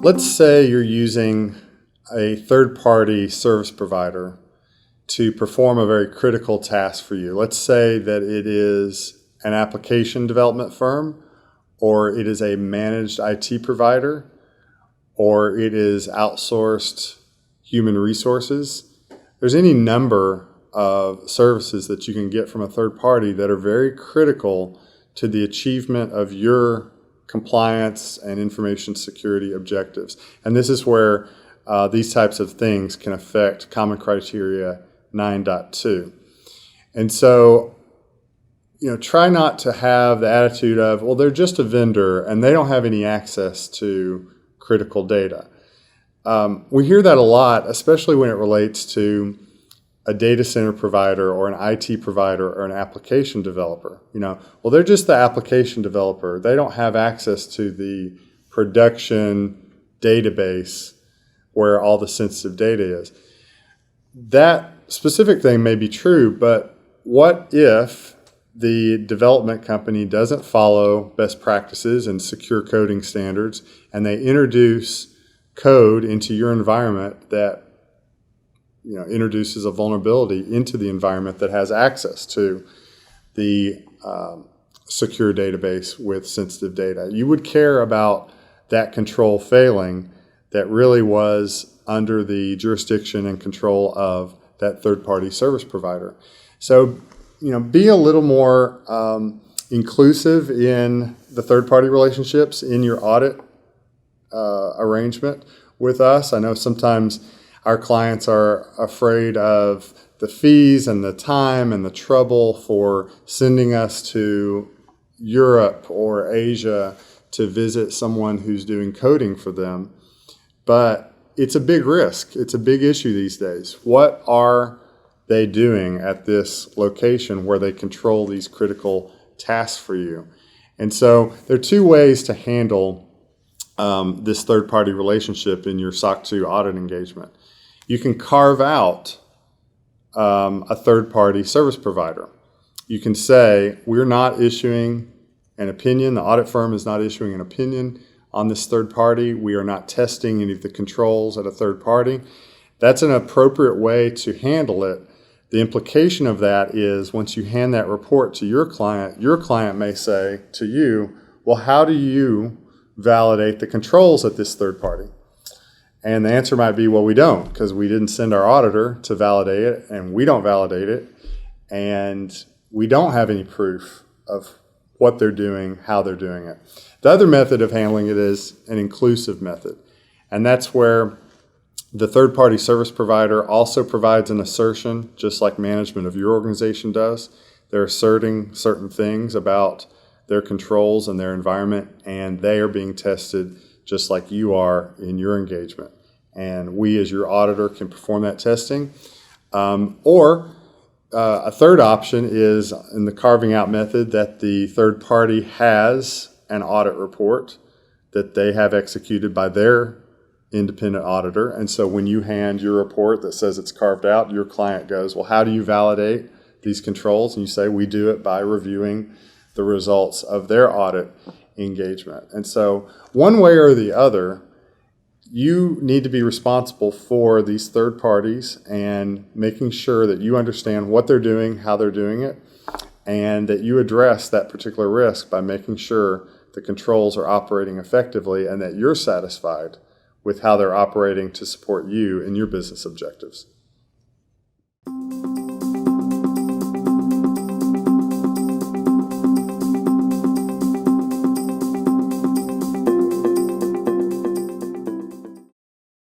Let's say you're using a third-party service provider to perform a very critical task for you. Let's say that it is an application development firm, or it is a managed IT provider, or it is outsourced human resources. There's any number of services that you can get from a third party that are very critical to the achievement of your compliance and information security objectives. And this is where these types of things can affect Common Criteria 9.2. And so, try not to have the attitude of, well, they're just a vendor and they don't have any access to critical data. We hear that a lot, especially when it relates to a data center provider or an IT provider or an application developer. Well, they're just the application developer. They don't have access to the production database where all the sensitive data is. That specific thing may be true, but what if the development company doesn't follow best practices and secure coding standards, and they introduce code into your environment that introduces a vulnerability into the environment that has access to the secure database with sensitive data? You would care about that control failing that really was under the jurisdiction and control of that third-party service provider. So, be a little more inclusive in the third-party relationships in your audit arrangement with us. I know sometimes our clients are afraid of the fees and the time and the trouble for sending us to Europe or Asia to visit someone who's doing coding for them. But it's a big risk. It's a big issue these days. What are they doing at this location where they control these critical tasks for you? And so there are two ways to handle this third-party relationship in your SOC 2 audit engagement. You can carve out a third-party service provider. You can say, we're not issuing an opinion. The audit firm is not issuing an opinion on this third party. We are not testing any of the controls at a third party. That's an appropriate way to handle it. The implication of that is once you hand that report to your client may say to you, well, how do you validate the controls at this third party? And the answer might be, well, we don't, because we didn't send our auditor to validate it, and we don't validate it, and we don't have any proof of what they're doing, how they're doing it. The other method of handling it is an inclusive method, and that's where the third-party service provider also provides an assertion, just like management of your organization does. They're asserting certain things about their controls and their environment, and they are being tested just like you are in your engagement. And we, as your auditor, can perform that testing. Or a third option is in the carving out method that the third party has an audit report that they have executed by their independent auditor. And so when you hand your report that says it's carved out, your client goes, well, how do you validate these controls? And you say, we do it by reviewing the results of their audit engagement. And so one way or the other, you need to be responsible for these third parties and making sure that you understand what they're doing, how they're doing it, and that you address that particular risk by making sure the controls are operating effectively and that you're satisfied with how they're operating to support you in your business objectives.